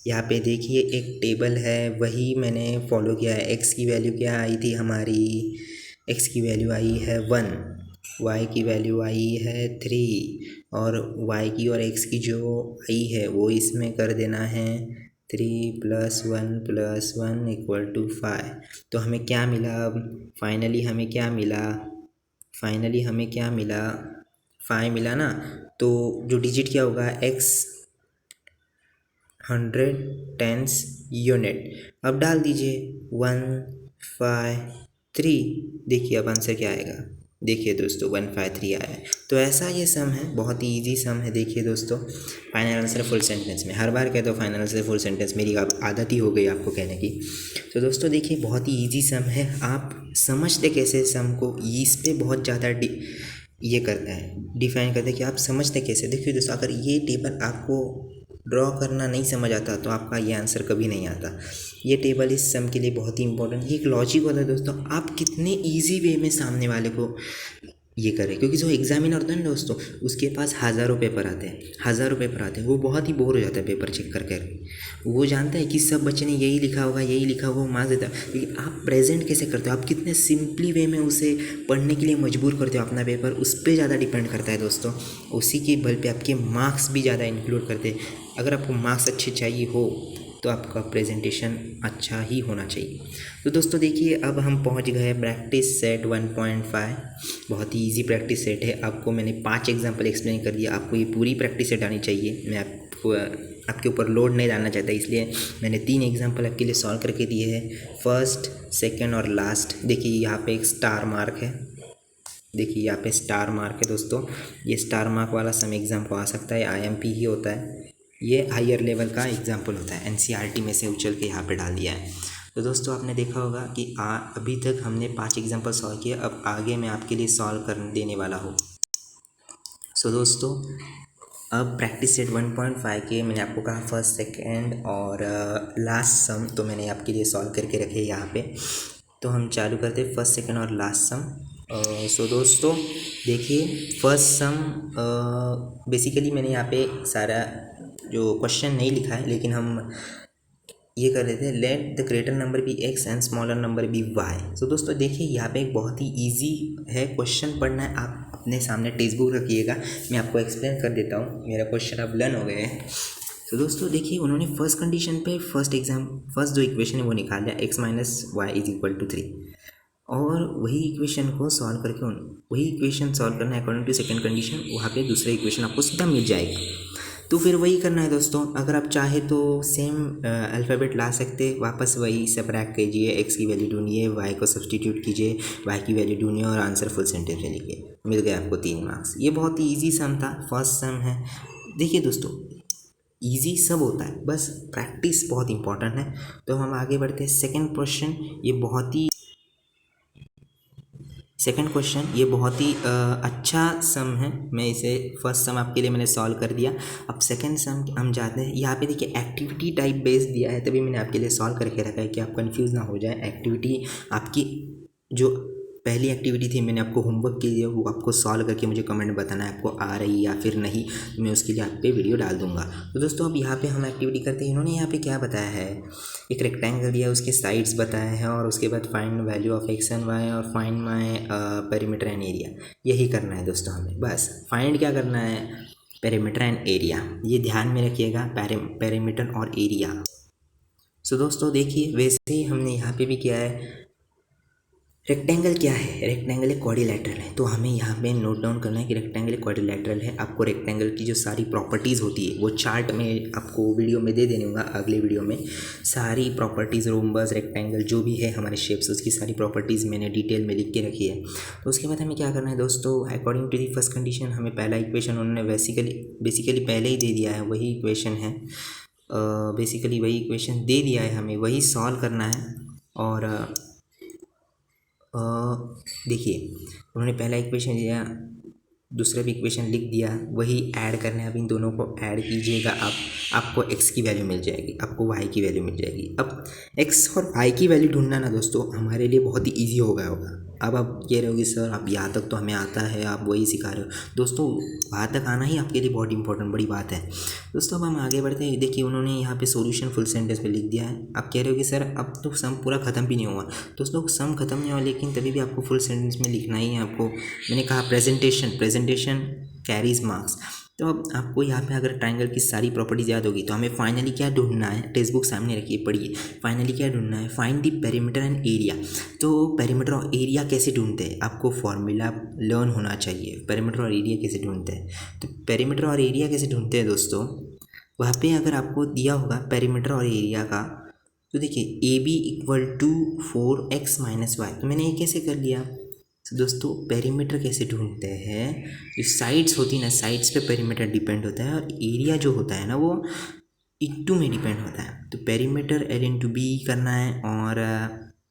Speaker 1: यहाँ पे देखिए एक टेबल है, वही मैंने फॉलो किया है। एक्स की वैल्यू क्या आई थी हमारी, एक्स की वैल्यू आई है 1, वाई की वैल्यू आई है 3, और वाई की और एक्स की जो आई है वो इसमें कर देना है 3 + 1 + 1 = 5। तो हमें क्या मिला, अब फाइनली हमें क्या मिला, फाइनली हमें क्या मिला, 5 मिला ना। तो जो डिजिट क्या होगा, x 100 टेंस यूनिट। अब डाल दीजिए 1 5 3, देखिए अब आंसर क्या आएगा, देखिए दोस्तों 153 आया है। तो ऐसा ये सम है, बहुत ही इजी सम है। देखिए दोस्तों, फाइनल आंसर फुल सेंटेंस में, हर बार कहते हो फाइनल आंसर फुल सेंटेंस, मेरी आदत ही हो गई आपको कहने की। तो दोस्तों देखिए बहुत ही इजी सम है, आप समझते कैसे सम को, इस पे बहुत ज़्यादा ये करता है, डिफाइन करता है कि आप समझते कैसे। देखिए दोस्तों, अगर ये टेबल आपको ड्रॉ करना नहीं समझ आता तो आपका ये आंसर कभी नहीं आता। ये टेबल इस सम के लिए बहुत ही इंपॉर्टेंट, ये एक लॉजिक होता है दोस्तों, आप कितने इजी वे में सामने वाले को ये करें। क्योंकि जो एग्जामिनर होता है ना दोस्तों, उसके पास हज़ारों पेपर आते हैं, हज़ारों पेपर आते हैं, वो बहुत ही बोर हो जाता है पेपर चेक कर कर। वो जानता है कि सब बच्चे ने यही लिखा होगा, यही लिखा होगा, वो मार्क्स देता है। लेकिन आप प्रेजेंट कैसे करते हो, आप कितने सिंपली वे में उसे पढ़ने के लिए मजबूर करते हो अपना पेपर, उस पर ज़्यादा डिपेंड करता है दोस्तों। उसी के बल पे आपके मार्क्स भी ज़्यादा इंक्लूड करते हैं। अगर आपको मार्क्स अच्छे चाहिए हो तो आपका प्रेजेंटेशन अच्छा ही होना चाहिए। तो दोस्तों देखिए, अब हम पहुंच गए प्रैक्टिस सेट 1.5। बहुत ही इजी प्रैक्टिस सेट है, आपको मैंने 5 एग्जांपल एक्सप्लेन कर दिया, आपको ये पूरी प्रैक्टिस सेट आनी चाहिए। मैं आपको आपके ऊपर लोड नहीं डालना चाहता, इसलिए मैंने 3 एग्जांपल आपके लिए सॉल्व करके दिए हैं, फर्स्ट, सेकेंड और लास्ट। देखिए यहाँ पे एक स्टार मार्क है, देखिए यहाँ पे स्टार मार्क है दोस्तों, ये स्टार मार्क वाला सम एग्ज़ाम को आ सकता है, IMP ही होता है, ये हायर लेवल का एग्जाम्पल होता है, NCERT में से उछल के यहाँ पे डाल दिया है। तो दोस्तों आपने देखा होगा कि अभी तक हमने 5 एग्जाम्पल सॉल्व किए, अब आगे मैं आपके लिए सॉल्व कर देने वाला हूँ। सो दोस्तों, अब प्रैक्टिस सेट 1.5 के मैंने आपको कहा फर्स्ट, सेकेंड और लास्ट सम, तो मैंने आपके लिए सॉल्व करके रखे यहाँ पे। तो हम चालू करते हैं फर्स्ट, सेकेंड और लास्ट सम। सो दोस्तों देखिए, फर्स्ट सम बेसिकली मैंने यहाँ पे सारा जो क्वेश्चन नहीं लिखा है, लेकिन हम ये कर रहे थे, let the greater number be x and smaller number be y। तो दोस्तों देखिए यहाँ पे एक बहुत ही इजी है क्वेश्चन, पढ़ना है, आप अपने सामने टेक्स्ट बुक रखिएगा, मैं आपको एक्सप्लेन कर देता हूँ, मेरा क्वेश्चन अब लर्न हो गए हैं। तो दोस्तों देखिए, उन्होंने फर्स्ट कंडीशन पे फर्स्ट जो इक्वेशन है वो निकाल लिया, x - y = 3, और वही इक्वेशन को सॉल्व करके वही इक्वेशन सॉल्व करना है अकॉर्डिंग टू सेकंड कंडीशन, वहाँ पे दूसरा इक्वेशन आपको सीधा मिल जाएगा। तो फिर वही करना है दोस्तों, अगर आप चाहे तो सेम अल्फ़ाबेट ला सकते, वापस वही सबट्रैक्ट कीजिए, x की वैल्यू ढूंढिए, y को सब्सटीट्यूट कीजिए, y की वैल्यू ढूंढिए और आंसर फुल सेंटेंस में लिखिए, मिल गया आपको 3 मार्क्स। ये बहुत ही ईजी सम था, फर्स्ट सम है। देखिए दोस्तों, ईजी सब होता है, बस प्रैक्टिस बहुत इंपॉर्टेंट है। तो हम आगे बढ़ते हैं, सेकेंड क्वेश्चन, ये बहुत ही
Speaker 2: सेकंड क्वेश्चन ये बहुत ही अच्छा सम है, मैं इसे फर्स्ट सम आपके लिए मैंने सॉल्व कर दिया। अब सेकंड सम हम जाते हैं। यहाँ पे देखिए एक्टिविटी टाइप बेस दिया है, तभी मैंने आपके लिए सॉल्व करके रखा है कि आप कंफ्यूज ना हो जाए। एक्टिविटी आपकी जो पहली एक्टिविटी थी मैंने आपको होमवर्क के लिए, वो आपको सॉल्व करके मुझे कमेंट में बताना है आपको आ रही या फिर नहीं, तो मैं उसके लिए आप पे वीडियो डाल दूंगा। तो दोस्तों अब यहाँ पे हम एक्टिविटी करते हैं। इन्होंने यहाँ पे क्या बताया है, एक रेक्टेंगल दिया है, उसके साइड्स बताए हैं और उसके बाद find value of x and y और find my perimeter and area. यही करना है दोस्तों हमें, बस फाइंड क्या करना है, पेरीमीटर एंड एरिया। ये ध्यान में रखिएगा, पेरीमीटर और एरिया। सो दोस्तों देखिए वैसे ही हमने यहाँ पे भी किया है। रेक्टेंगल क्या है, रेक्टेंगल एक क्वाड्रिलेटरल है, तो हमें यहाँ पे नोट डाउन करना है कि रेक्टेंगल एक क्वाड्रिलेटरल है। आपको रेक्टेंगल की जो सारी प्रॉपर्टीज़ होती है वो चार्ट में आपको वीडियो में दे देने होगा, अगले वीडियो में सारी प्रॉपर्टीज़, रोम्बस, रेक्टेंगल जो भी है हमारे शेप्स, उसकी सारी प्रॉपर्टीज़ मैंने डिटेल में लिख के रखी है। तो उसके बाद हमें क्या करना है दोस्तों, according to the first condition हमें पहला इक्वेशन उन्होंने बेसिकली पहले ही दे दिया है, वही इक्वेशन है, बेसिकली वही इक्वेशन दे दिया है, हमें वही सॉल्व करना है। और देखिए उन्होंने पहला इक्वेशन दिया, दूसरा भी इक्वेशन लिख दिया, वही ऐड करना है। अब इन दोनों को ऐड कीजिएगा आप, आपको x की वैल्यू मिल जाएगी, आपको y की वैल्यू मिल जाएगी। अब x और y की वैल्यू ढूंढना ना दोस्तों हमारे लिए बहुत ही ईजी हो गया होगा। अब आप कह रहे होगे सर आप यहाँ तक तो हमें आता है, आप वही सिखा रहे हो। दोस्तों वहाँ तक आना ही आपके लिए बहुत इंपॉर्टेंट बड़ी बात है। दोस्तों अब हम आगे बढ़ते हैं। देखिए उन्होंने यहाँ पे सॉल्यूशन फुल सेंटेंस में लिख दिया है। आप कह रहे हो कि सर अब तो सम पूरा ख़त्म भी नहीं हुआ। दोस्तों सम ख़त्म नहीं हुआ, लेकिन तभी भी आपको फुल सेंटेंस में लिखना ही है। आपको मैंने कहा प्रेजेंटेशन कैरीज मार्क्स। तो अब आपको यहाँ पे अगर ट्रायंगल की सारी प्रॉपर्टीज याद होगी तो हमें फाइनली क्या ढूंढना है, टेक्स्ट बुक सामने रखिए पढ़िए। फाइनली क्या ढूंढना है, find the perimeter and area. तो पेरीमीटर और एरिया कैसे ढूंढते हैं, आपको फॉर्मूला लर्न होना चाहिए। पेरीमीटर और एरिया कैसे ढूंढते हैं, तो पेरीमीटर और एरिया कैसे ढूंढते हैं दोस्तों, वहाँ पे अगर आपको दिया होगा पेरीमीटर और एरिया का, तो देखिए AB = 4x - y। तो मैंने ये कैसे कर लिया। तो दोस्तों पेरीमीटर कैसे ढूंढते हैं, जो साइड्स होती है ना, साइड्स पे पेरीमीटर डिपेंड होता है, और एरिया जो होता है ना वो इंटू में डिपेंड होता है। तो पेरीमीटर L/B करना है, और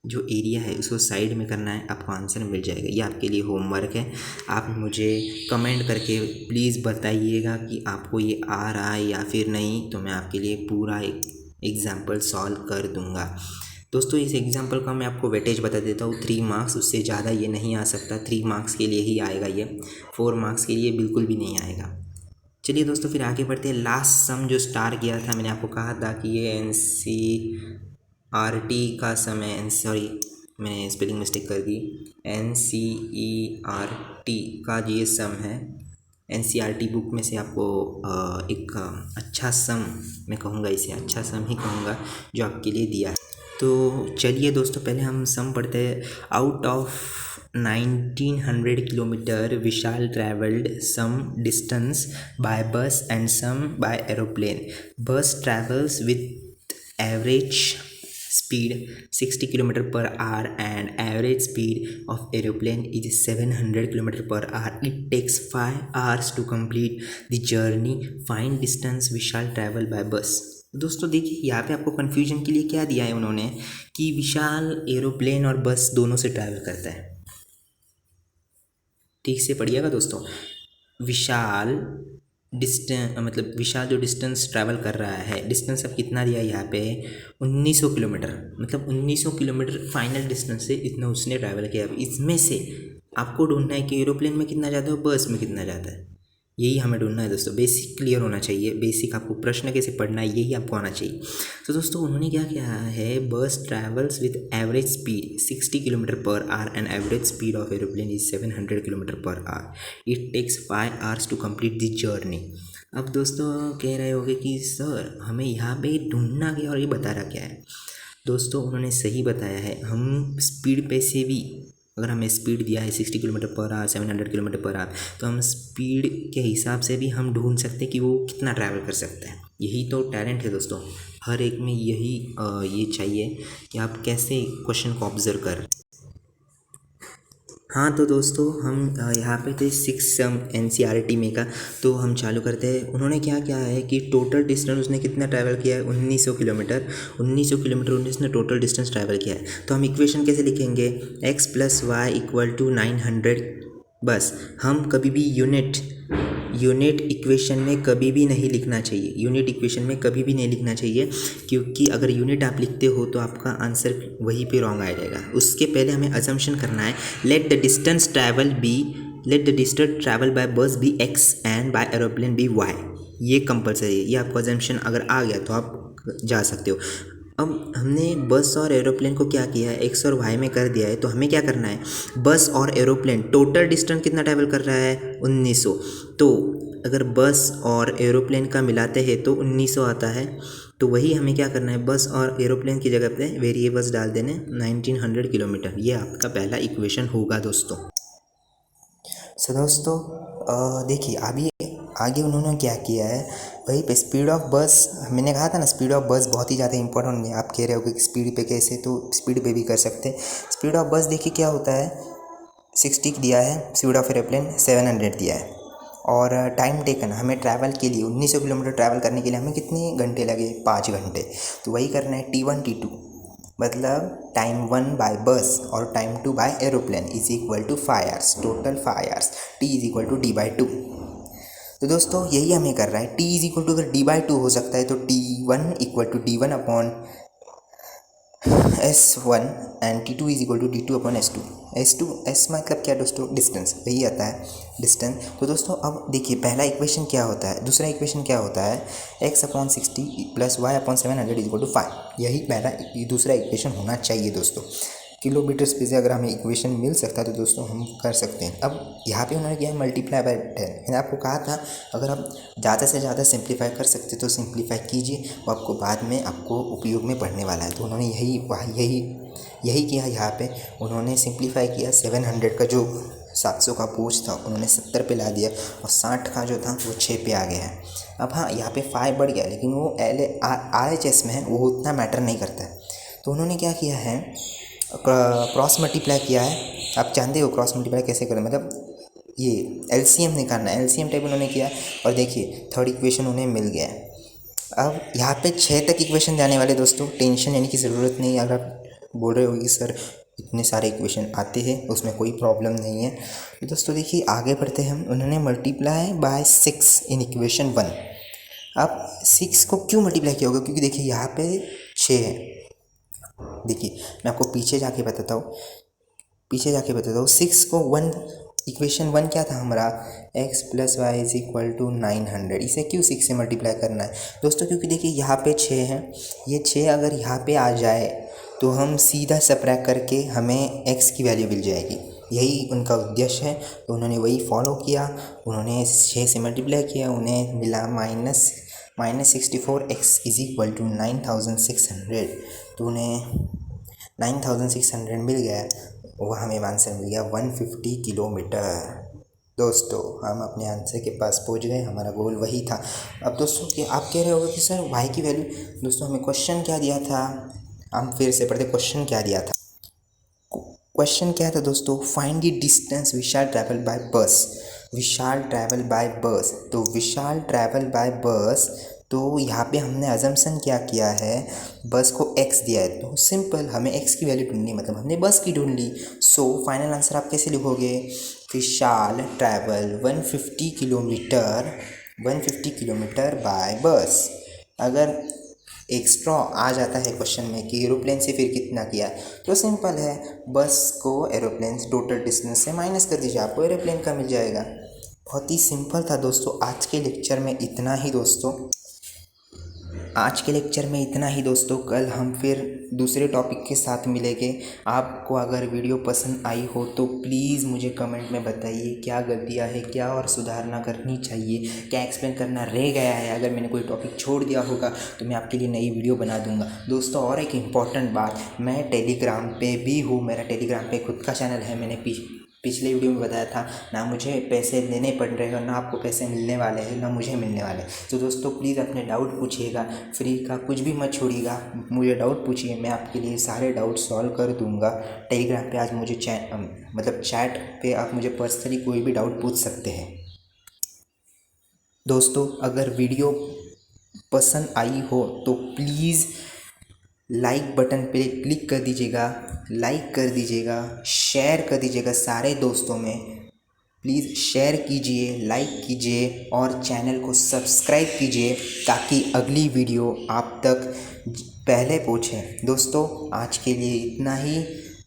Speaker 2: जो एरिया है उसको साइड में करना है, आपको आंसर मिल जाएगा। ये आपके लिए होमवर्क है, आप मुझे कमेंट करके प्लीज़ बताइएगा कि आपको ये आ रहा है या फिर नहीं, तो मैं आपके लिए पूरा एग्जाम्पल सॉल्व कर दूंगा। दोस्तों इस एग्जाम्पल का मैं आपको वेटेज बता देता हूँ, 3 मार्क्स, उससे ज़्यादा ये नहीं आ सकता। 3 मार्क्स के लिए ही आएगा ये, 4 मार्क्स के लिए बिल्कुल भी नहीं आएगा। चलिए दोस्तों फिर आगे बढ़ते हैं। लास्ट सम जो स्टार किया था, मैंने आपको कहा था कि ये NCERT का सम है, सॉरी मैंने स्पेलिंग मिस्टेक कर दी, NCERT का ये सम है। NCERT बुक में से आपको एक अच्छा सम, मैं कहूँगा इसे अच्छा सम ही कहूँगा, जो आपके लिए दिया है। तो चलिए दोस्तों पहले हम सम पढ़ते हैं। Out of 1900 kilometre Vishal travelled some distance by bus and some by aeroplane. Bus travels with average speed 60 km/h and average speed of aeroplane is 700 km/h. It takes 5 hours to complete the journey. Find distance Vishal travel by bus. दोस्तों देखिए यहाँ पे आपको confusion के लिए क्या दिया है उन्होंने, कि विशाल एरोप्लेन और बस दोनों से ट्रैवल करता है। ठीक से पढ़िएगा दोस्तों, विशाल मतलब विशाल जो डिस्टेंस ट्रैवल कर रहा है, डिस्टेंस अब कितना दिया है यहाँ पे 1900 किलोमीटर, मतलब 1900 किलोमीटर फाइनल डिस्टेंस से इतना उसने ट्रैवल किया। अब इसमें से आपको ढूंढना है कि एरोप्लेन में कितना जाता है, बस में कितना जाता है, यही हमें ढूंढना है दोस्तों। बेसिक क्लियर होना चाहिए, बेसिक आपको प्रश्न कैसे पढ़ना है यही आपको आना चाहिए। तो दोस्तों उन्होंने क्या किया है, bus travels with average speed 60 km/h and average speed of aeroplane is 700 km/h. It takes 5 hours to complete the journey. अब दोस्तों कह रहे होगे कि सर हमें यहाँ पे ढूंढना क्या और ये बता रहा क्या है। दोस्तों उन्होंने सही बताया है, हम स्पीड पे से भी, अगर हमें स्पीड दिया है 60 km/h 700 km/h, तो हम स्पीड के हिसाब से भी हम ढूंढ सकते हैं कि वो कितना ट्रैवल कर सकता है। यही तो टैलेंट है दोस्तों, हर एक में यही ये चाहिए कि आप कैसे क्वेश्चन को ऑब्जर्व कर।
Speaker 1: हाँ तो दोस्तों हम यहाँ पे थे 6 सम NCERT में का, तो हम चालू करते हैं। उन्होंने क्या किया है कि टोटल डिस्टेंस उसने कितना ट्रैवल किया है, 1900 किलोमीटर। 1900 किलोमीटर उसने टोटल डिस्टेंस ट्रैवल किया है। तो हम इक्वेशन कैसे लिखेंगे, x + y = 900। बस हम कभी भी यूनिट इक्वेशन में कभी भी नहीं लिखना चाहिए, यूनिट इक्वेशन में कभी भी नहीं लिखना चाहिए, क्योंकि अगर यूनिट आप लिखते हो तो आपका आंसर वहीं पे रॉन्ग आ जाएगा। उसके पहले हमें अजम्पशन करना है, let the distance travel by bus be x and by aeroplane be y। ये कंपलसरी है, ये आपको अजम्पशन अगर आ गया तो आप जा सकते हो। अब हमने बस और एरोप्लेन को क्या किया है, एक्स और वाई में कर दिया है, तो हमें क्या करना है, बस और एरोप्लेन टोटल डिस्टेंस कितना ट्रैवल कर रहा है, 1900। तो अगर बस और एरोप्लेन का मिलाते हैं तो 1900 आता है। तो वही हमें क्या करना है, बस और एरोप्लेन की जगह पे वेरिएबल्स डाल देने 1900 किलोमीटर। ये आपका पहला इक्वेशन होगा दोस्तों। सो दोस्तों देखिए अभी आगे उन्होंने क्या किया है, वहीं पे स्पीड ऑफ बस, मैंने कहा था ना स्पीड ऑफ बस बहुत ही ज़्यादा इंपॉर्टेंट है। आप कह रहे हो कि स्पीड पे कैसे, तो स्पीड पे भी कर सकते हैं। स्पीड ऑफ बस देखिए क्या होता है, 60 दिया है, स्पीड ऑफ एरोप्लेन 700 दिया है। और टाइम टेकन हमें ट्रैवल के लिए 1900 किलोमीटर ट्रैवल करने के लिए हमें कितने घंटे लगे, 5 घंटे। तो वही करना है T1 T2, मतलब टाइम 1 बाय बस और time 2 by aeroplane = 5 hours, total 5 आवर्स। T = D/2। तो दोस्तों यही हमें कर रहा है। T = अगर D/2 हो सकता है तो T1 = D1/S1 and T2 = D2/S2। S मतलब क्या दोस्तों, डिस्टेंस, वही आता है डिस्टेंस। तो दोस्तों अब देखिए पहला इक्वेशन क्या होता है, दूसरा इक्वेशन क्या होता है, x/60 + y/700 = 5। यही पहला दूसरा इक्वेशन होना चाहिए दोस्तों। किलोमीटर पे से अगर हमें इक्वेशन मिल सकता है तो दोस्तों हम कर सकते हैं। अब यहाँ पे उन्होंने किया है मल्टीप्लाई बाय 10। मैंने आपको कहा था अगर आप ज़्यादा से ज़्यादा सिंप्लीफाई कर सकते तो सिंप्लीफाई कीजिए, वो आपको बाद में आपको उपयोग में पड़ने वाला है। तो उन्होंने यही किया यहाँ पे। उन्होंने सिंप्लीफाई किया, 700 का जो 700 का बोझ था उन्होंने 70 पे ला दिया, और 60 का जो था वो 6 पे आ गया है। अब हाँ यहाँ पे 5 बढ़ गया, लेकिन वो RHS में है, वो उतना मैटर नहीं करता है। तो उन्होंने क्या किया है, क्रॉस मल्टीप्लाई किया है। आप जानते हो क्रॉस मल्टीप्लाई कैसे करें, मतलब ये LCM निकालना है, LCM टाइप उन्होंने किया। और देखिए थर्ड इक्वेशन उन्हें मिल गया है। अब यहाँ पे 6 तक इक्वेशन जाने वाले दोस्तों, टेंशन लेने की ज़रूरत नहीं है। अगर आप बोल रहे हो कि सर इतने सारे इक्वेशन आते हैं, उसमें कोई प्रॉब्लम नहीं है। तो दोस्तों देखिए आगे बढ़ते हैं हम। उन्होंने मल्टीप्लाई बाय 6 इन इक्वेशन 1। अब 6 को क्यों मल्टीप्लाई किया होगा, क्योंकि देखिए यहाँ पे 6 है। देखिए मैं आपको पीछे जाके बताता हूँ, 6 को 1, इक्वेशन 1 क्या था हमारा, x + y = 900। इसे क्यों 6 से मल्टीप्लाई करना है दोस्तों, क्योंकि देखिए यहाँ पे 6 है, ये 6 अगर यहाँ पे आ जाए तो हम सीधा सबट्रैक्ट करके हमें x की वैल्यू मिल जाएगी। यही उनका उद्देश्य है। तो उन्होंने वही फॉलो किया, उन्होंने 6 से मल्टीप्लाई किया, उन्हें मिला -64x = 9600। तो उन्हें 9600 मिल गया, वो हमें आंसर मिल गया 150 किलोमीटर। दोस्तों हम अपने आंसर के पास पहुंच गए, हमारा गोल वही था। अब दोस्तों कि आप कह रहे होगे कि सर वाई की वैल्यू, दोस्तों हमें क्वेश्चन क्या दिया था, हम फिर से पढ़ते। क्वेश्चन क्या दिया था, क्वेश्चन क्या था दोस्तों, find the distance we shall travel by bus. तो विशाल ट्रैवल बाय बस, तो यहाँ पे हमने अजम्पशन क्या किया है, बस को x दिया है, तो सिंपल हमें x की वैल्यू ढूंढनी, मतलब हमने बस की ढूंढ ली। सो फाइनल आंसर आप कैसे लिखोगे, विशाल ट्रैवल 150 किलोमीटर बाय बस। अगर एक्स्ट्रा आ जाता है क्वेश्चन में कि एरोप्लेन से फिर कितना किया, तो सिंपल है, बस को एरोप्लेन टोटल डिस्टेंस से माइनस कर दीजिए, आपको एरोप्लेन का मिल जाएगा। बहुत ही सिंपल था दोस्तों। आज के लेक्चर में इतना ही दोस्तों, कल हम फिर दूसरे टॉपिक के साथ मिलेंगे। आपको अगर वीडियो पसंद आई हो तो प्लीज़ मुझे कमेंट में बताइए क्या गलतियां है, क्या और सुधारना करनी चाहिए, क्या एक्सप्लेन करना रह गया है। अगर मैंने कोई टॉपिक छोड़ दिया होगा तो मैं आपके लिए नई वीडियो बना दूंगा दोस्तों। और एक इम्पॉर्टेंट बात, मैं टेलीग्राम पे भी हूँ, मेरा टेलीग्राम पे खुद का चैनल है, मैंने पिछले वीडियो में बताया था, ना मुझे पैसे देने पड़ रहे हैं और ना आपको पैसे मिलने वाले हैं, ना मुझे मिलने वाले हैं। तो दोस्तों प्लीज़ अपने डाउट पूछिएगा, फ्री का कुछ भी मत छोड़िएगा, मुझे डाउट पूछिए, मैं आपके लिए सारे डाउट सॉल्व कर दूंगा। टेलीग्राम पे आज मुझे चैट पे आप मुझे पर्सनली कोई भी डाउट पूछ सकते हैं। दोस्तों अगर वीडियो पसंद आई हो तो प्लीज़ लाइक बटन पे क्लिक कर दीजिएगा, लाइक कर दीजिएगा, शेयर कर दीजिएगा सारे दोस्तों में। प्लीज़ शेयर कीजिए, लाइक कीजिए और चैनल को सब्सक्राइब कीजिए ताकि अगली वीडियो आप तक पहले पहुँचे। दोस्तों आज के लिए इतना ही,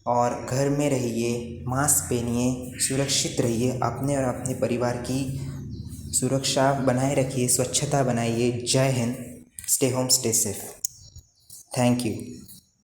Speaker 1: और घर में रहिए, मास्क पहनिए, सुरक्षित रहिए, अपने और अपने परिवार की सुरक्षा बनाए रखिए, स्वच्छता बनाइए। जय Hind, stay home, stay safe. Thank you.